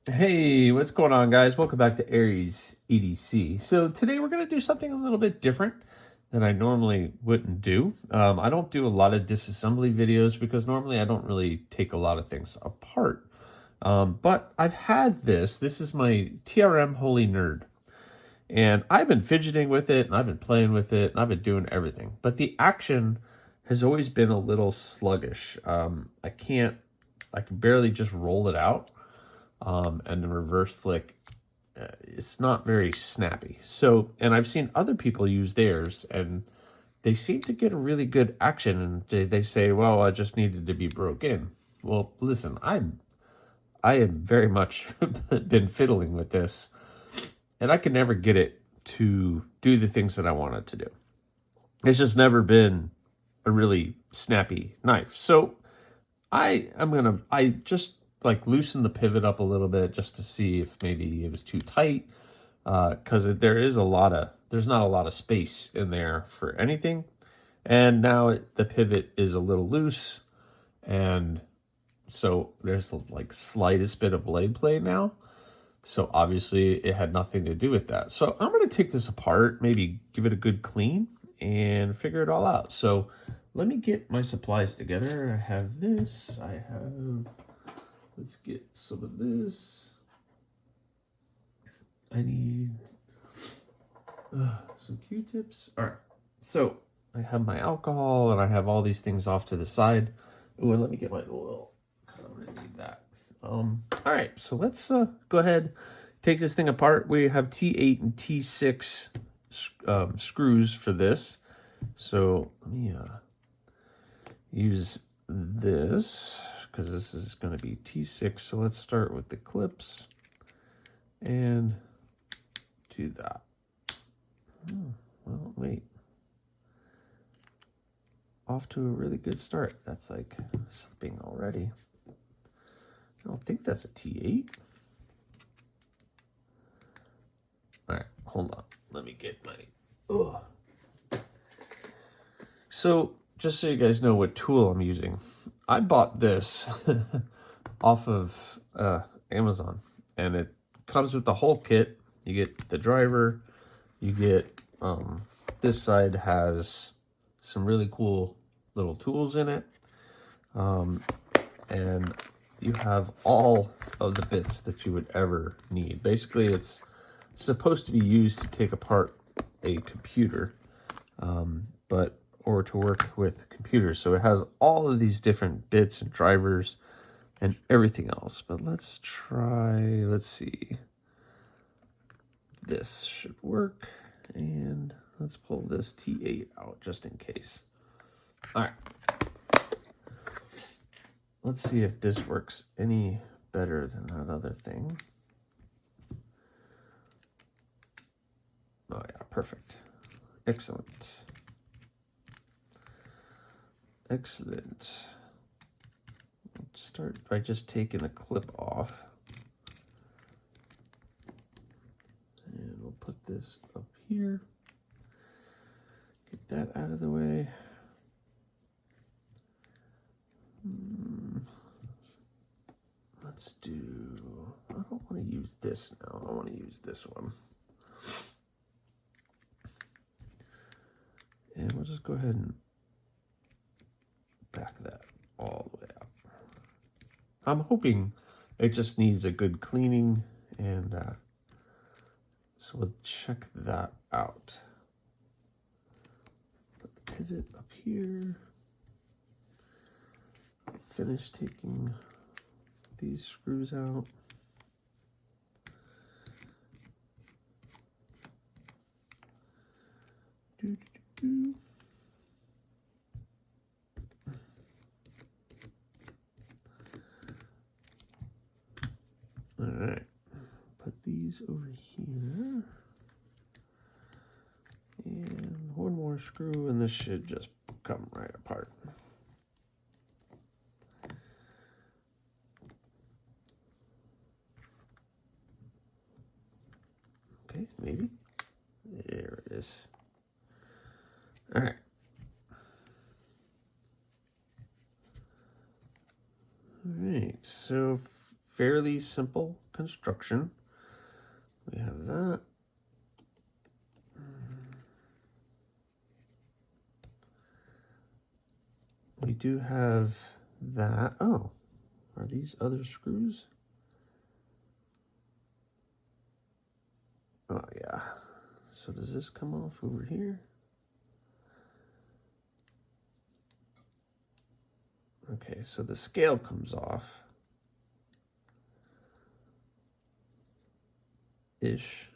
Hey, what's going on, guys? Welcome back to AriesEDC. So today we're going to do something a little bit different than I normally wouldn't do. I don't do a lot of disassembly videos because normally I don't really take a lot of things apart. But I've had this. This is my TRM Holy Nerd. And I've been fidgeting with it, and I've been playing with it, and I've been doing everything. But the action has always been a little sluggish. I can barely just roll it out. And the reverse flick, it's not very snappy. So, and I've seen other people use theirs, and they seem to get a really good action, and they say, well, I just needed to be broke in. Well, listen, I have very much been fiddling with this, and I can never get it to do the things that I want it to do. It's just never been a really snappy knife. So I just like loosen the pivot up a little bit just to see if maybe it was too tight, because there's not a lot of space in there for anything. And now the pivot is a little loose, and so there's like slightest bit of blade play now. So obviously it had nothing to do with that. So I'm going to take this apart, maybe give it a good clean and figure it all out. So let me get my supplies together. I have this, let's get some of this. I need some Q-tips. All right, so I have my alcohol and I have all these things off to the side. Ooh, and let me get my oil because I'm gonna need that. All right, so let's go ahead, take this thing apart. We have T8 and T6 screws for this. So let me use this, because this is going to be T6. So let's start with the clips and do that. Oh, well, wait. Off to a really good start. That's like slipping already. I don't think that's a T8. All right, hold on. Let me get my... Oh. So just so you guys know what tool I'm using, I bought this off of Amazon, and it comes with the whole kit. You get the driver, you get this side has some really cool little tools in it, and you have all of the bits that you would ever need. Basically, it's supposed to be used to take apart a computer, or to work with computers. So it has all of these different bits and drivers and everything else. But let's see. This should work. And let's pull this T8 out just in case. All right. Let's see if this works any better than that other thing. Oh yeah, perfect. Excellent. Excellent. Let's start by just taking the clip off. And we'll put this up here. Get that out of the way. Let's do... I don't want to use this now. I want to use this one. And we'll just go ahead and back that all the way out. I'm hoping it just needs a good cleaning, and so we'll check that out. Put the pivot up here. Finish taking these screws out. Doo-doo-doo. All right, put these over here, and one more screw, and this should just come right apart. Okay, maybe. There it is. All right. All right, so fairly simple construction. We have that. We do have that. Oh, are these other screws? Oh, yeah. So does this come off over here? Okay, so the scale comes off. Ish.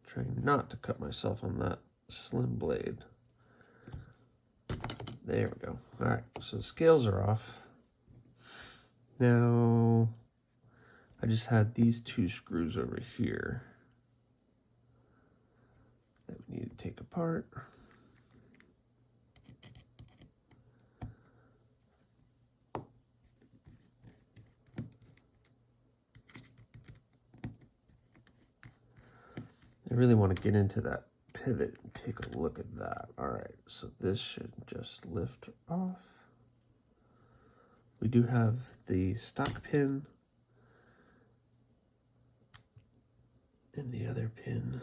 Trying not to cut myself on that slim blade. There we go. All right, so the scales are off. Now, I just had these two screws over here that we need to take apart. I really want to get into that pivot and take a look at that. All right, so this should just lift off. We do have the stock pin and the other pin.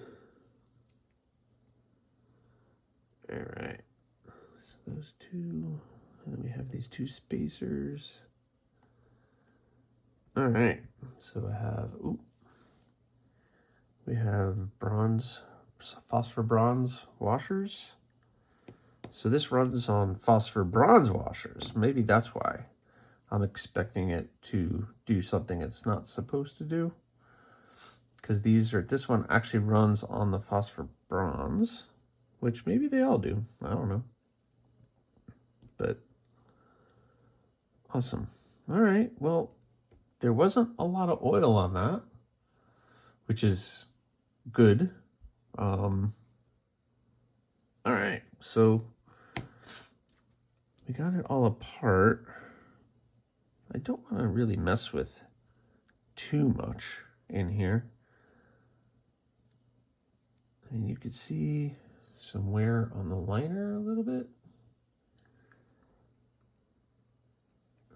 All right, so those two, and then we have these two spacers. All right, so I have, we have bronze, phosphor bronze washers. So this runs on phosphor bronze washers. Maybe that's why I'm expecting it to do something it's not supposed to do. Because this one actually runs on the phosphor bronze, which maybe they all do. I don't know. But awesome. All right. Well, there wasn't a lot of oil on that, which is good. All right, so we got it all apart. I don't want to really mess with too much in here. I mean, you could see some wear on the liner a little bit.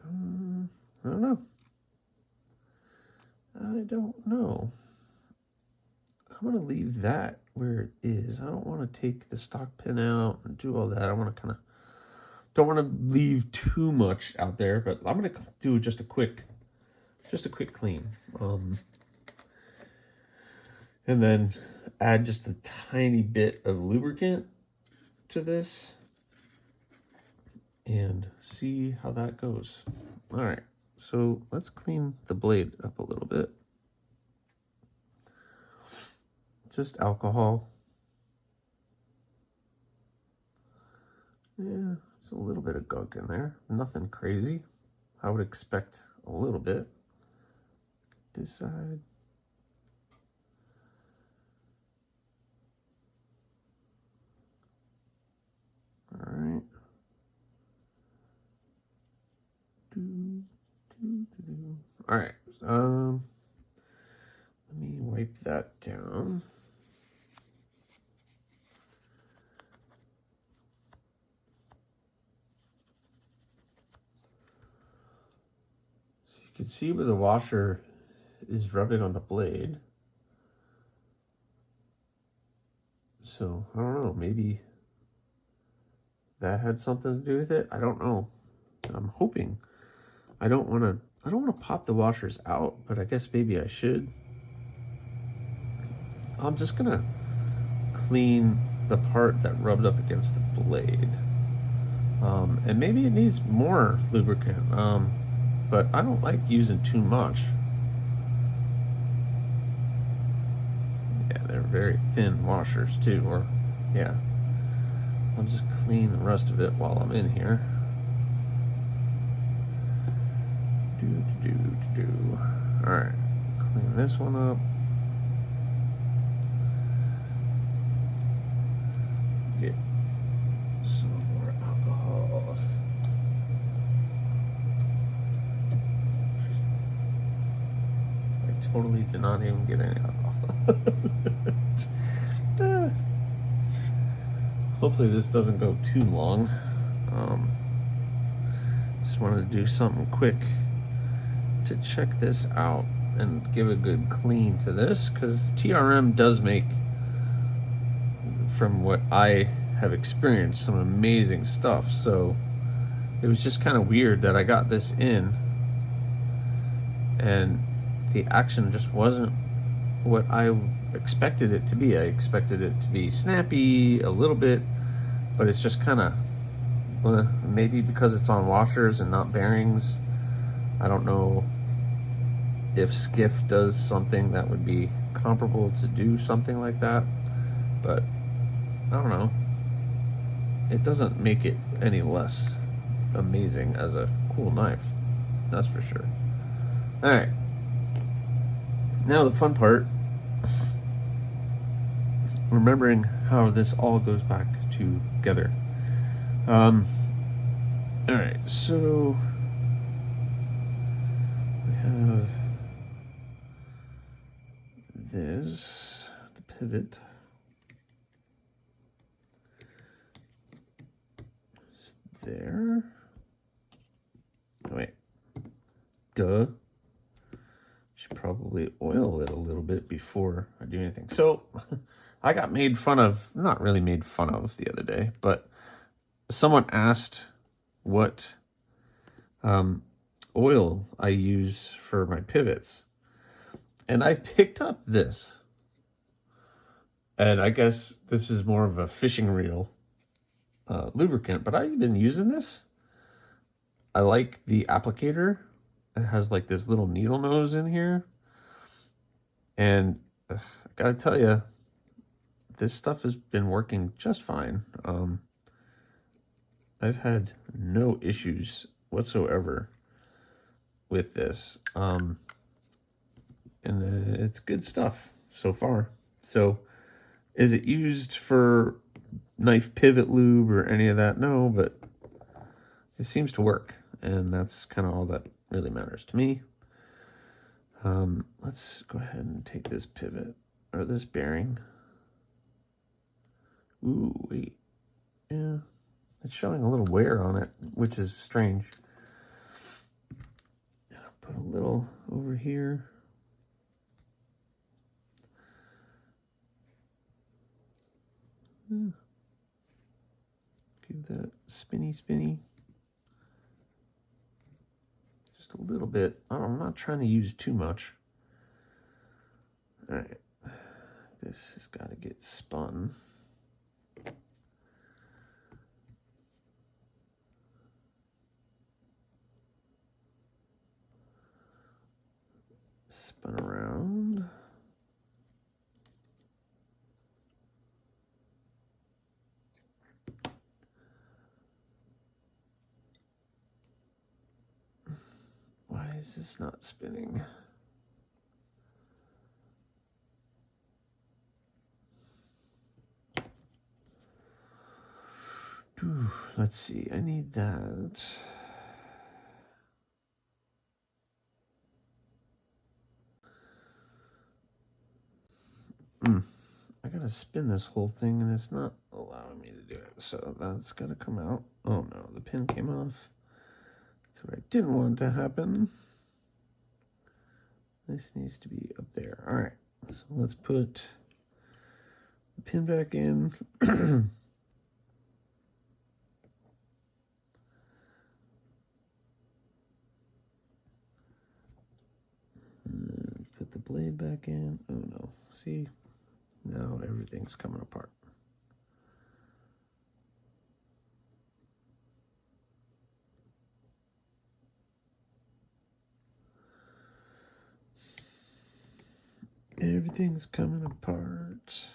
I don't know. I don't know. I'm going to leave that where it is. I don't want to take the stock pin out and do all that. I want to don't want to leave too much out there, but I'm going to do just a quick clean. And then add just a tiny bit of lubricant to this and see how that goes. All right, so let's clean the blade up a little bit. Just alcohol. Yeah, there's a little bit of gunk in there. Nothing crazy. I would expect a little bit. This side. All right. All right. Let me wipe that down. You can see where the washer is rubbing on the blade. So, I don't know, maybe that had something to do with it. I don't know. I'm hoping. I don't want to pop the washers out, but I guess maybe I should. I'm just going to clean the part that rubbed up against the blade. And maybe it needs more lubricant. But I don't like using too much. Yeah, they're very thin washers too, or yeah. I'll just clean the rest of it while I'm in here. All right, clean this one up. Get some more alcohol. I totally did not even get any alcohol. Hopefully this doesn't go too long. Just wanted to do something quick to check this out and give a good clean to this, because TRM does make, from what I have experienced, some amazing stuff. So it was just kind of weird that I got this in and the action just wasn't what I expected it to be. I expected it to be snappy a little bit, but it's just kind of, maybe because it's on washers and not bearings. I don't know if Skiff does something that would be comparable to do something like that, but I don't know. It doesn't make it any less amazing as a cool knife, that's for sure. All right, now the fun part, remembering how this all goes back together. All right, so we have this, the pivot. There. Oh, wait. Duh. Should probably oil it a little bit before I do anything. So I got made fun of, not really made fun of the other day, but someone asked what oil I use for my pivots. And I picked up this. And I guess this is more of a fishing reel lubricant, but I've been using this. I like the applicator. It has like this little needle nose in here. And I gotta tell you, this stuff has been working just fine. I've had no issues whatsoever with this. And it's good stuff so far. So is it used for knife pivot lube or any of that? No, but it seems to work, and that's kind of all that really matters to me. Let's go ahead and take this pivot, or this bearing. Ooh, wait. Yeah, it's showing a little wear on it, which is strange. And I'll put a little over here. Give that spinny. Just a little bit. I'm not trying to use too much. All right. This has got to get spun. Spun around. Why is this not spinning? Let's see, I need that. I gotta spin this whole thing and it's not allowing me to do it. So that's gotta come out. Oh no, the pin came off. That's what I didn't want to happen. This needs to be up there. All right, so let's put the pin back in. Put the blade back in. Oh no, see? Now everything's coming apart. Everything's coming apart.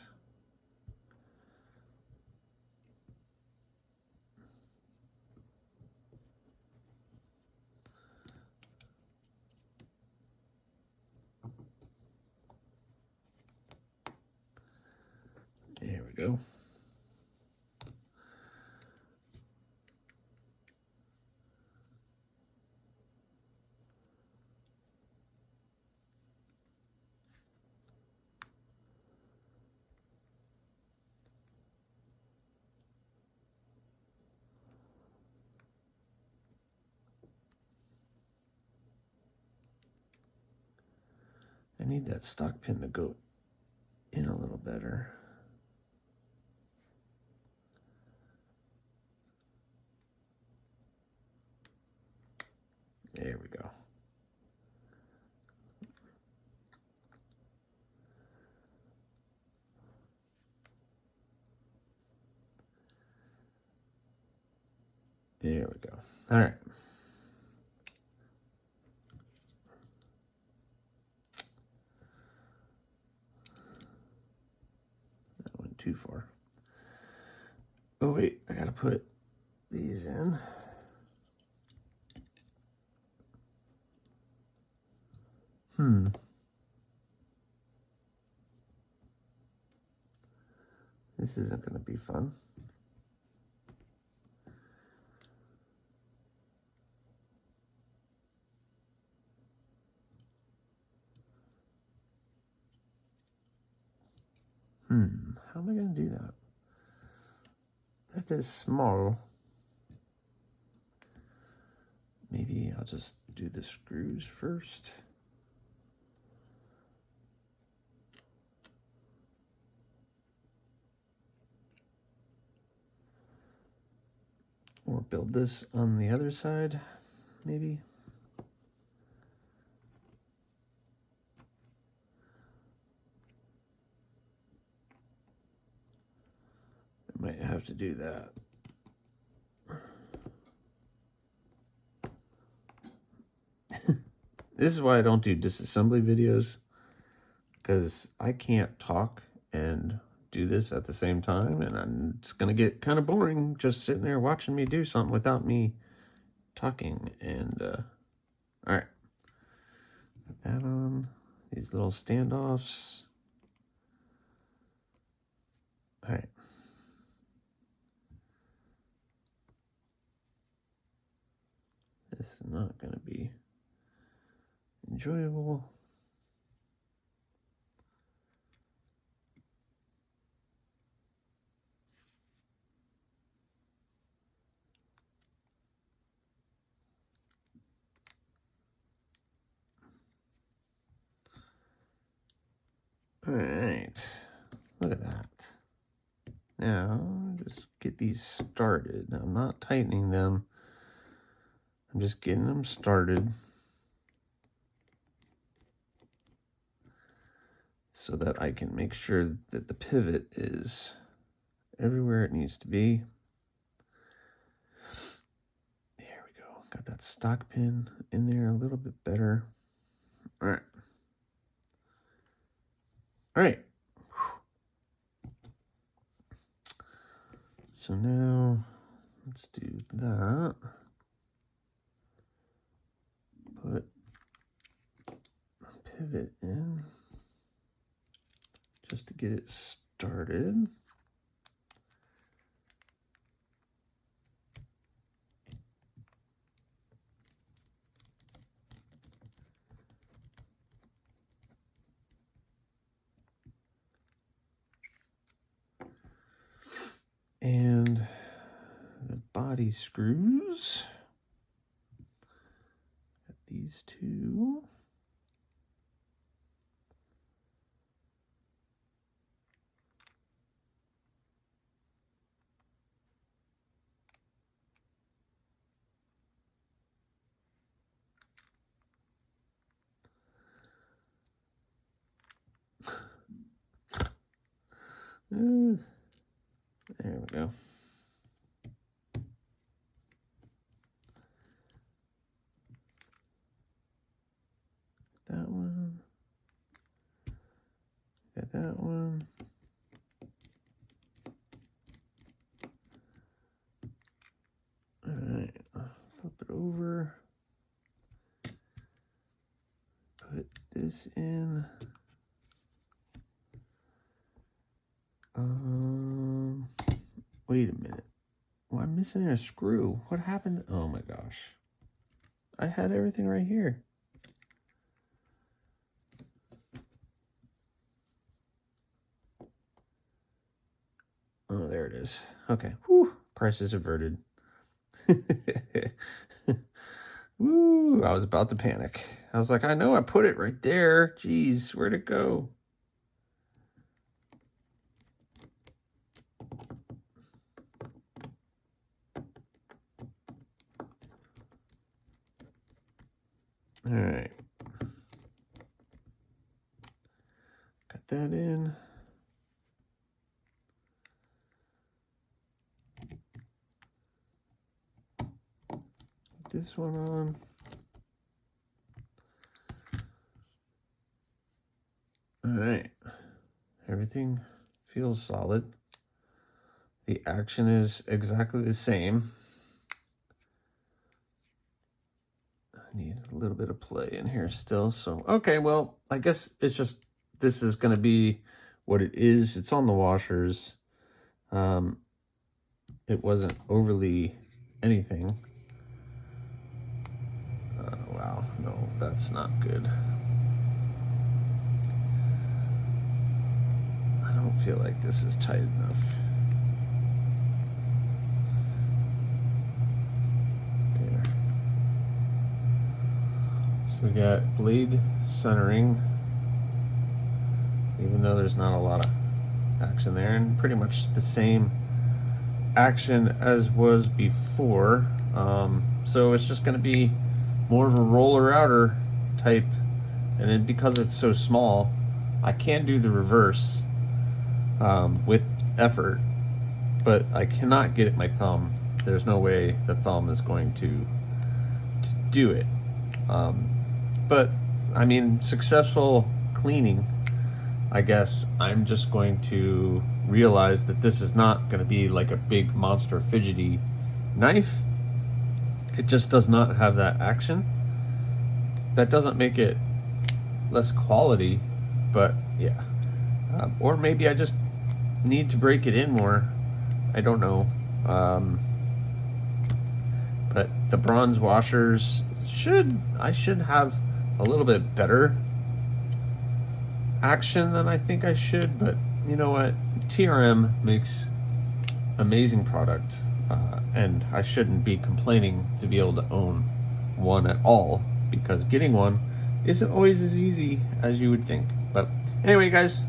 There we go. I need that stock pin to go in a little better. There we go. There we go. All right. That went too far. Oh, wait. I got to put these in. This isn't going to be fun. How am I going to do that? That is small. Maybe I'll just do the screws first. Or build this on the other side, maybe. I might have to do that. This is why I don't do disassembly videos, because I can't talk and do this at the same time, and it's going to get kind of boring just sitting there watching me do something without me talking. And all right, put that on, these little standoffs. All right. This is not going to be enjoyable. All right, look at that. Now, just get these started. I'm not tightening them. I'm just getting them started so that I can make sure that the pivot is everywhere it needs to be. There we go. Got that stock pin in there a little bit better. All right. All right. So now let's do that. Put a pivot in just to get it started. And the body screws. Got these two. There we go. That one. Got that one. All right, flip it over. Put this in. Wait a minute. Well, I'm missing a screw. What happened? Oh my gosh. I had everything right here. Oh, there it is. Okay. Whew. Crisis averted. Woo, I was about to panic. I was like, I know I put it right there. Jeez, where'd it go? All right. Got that in. This one on. All right. Everything feels solid. The action is exactly the same. I need a little bit of play in here still. So, okay, well, I guess it's just, this is going to be what it is. It's on the washers. It wasn't overly anything. Wow, no, that's not good. I don't feel like this is tight enough. There. So we got blade centering, even though there's not a lot of action there, and pretty much the same action as was before. So it's just going to be more of a roller outer type, and then because it's so small, I can do the reverse with effort, but I cannot get it my thumb. There's no way the thumb is going to do it. But I mean, successful cleaning, I guess I'm just going to realize that this is not going to be like a big monster fidgety knife. It just does not have that action. That doesn't make it less quality, but yeah. Or maybe I just need to break it in more. I don't know. But the bronze washers I should have a little bit better action than I think I should, but you know what? TRM makes amazing product, and I shouldn't be complaining to be able to own one at all, because getting one isn't always as easy as you would think. But anyway, guys,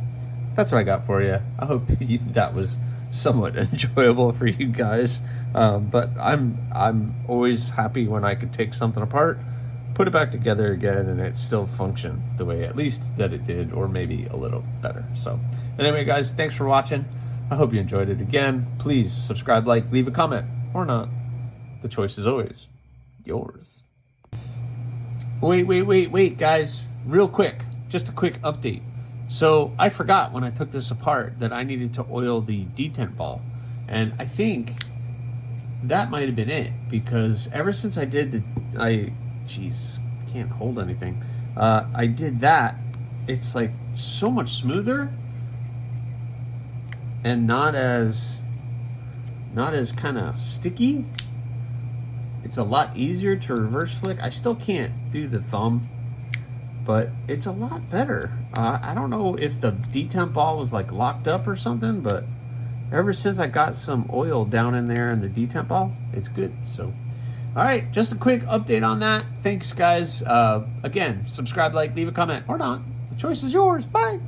that's what I got for you. I hope that was somewhat enjoyable for you guys. But I'm always happy when I could take something apart, put it back together again, and it still functioned the way at least that it did, or maybe a little better. So anyway, guys, thanks for watching. I hope you enjoyed it. Again, please subscribe, like, leave a comment, or not. The choice is always yours. Wait, guys, real quick, just a quick update. So I forgot when I took this apart that I needed to oil the detent ball, and I think that might have been it, because ever since I did jeez, can't hold anything. I did that. It's like so much smoother and not as kind of sticky. It's a lot easier to reverse flick. I still can't do the thumb, but it's a lot better. I don't know if the detent ball was like locked up or something, but ever since I got some oil down in there in the detent ball, it's good. So all right, just a quick update on that. Thanks, guys. Again, subscribe, like, leave a comment, or not. The choice is yours. Bye.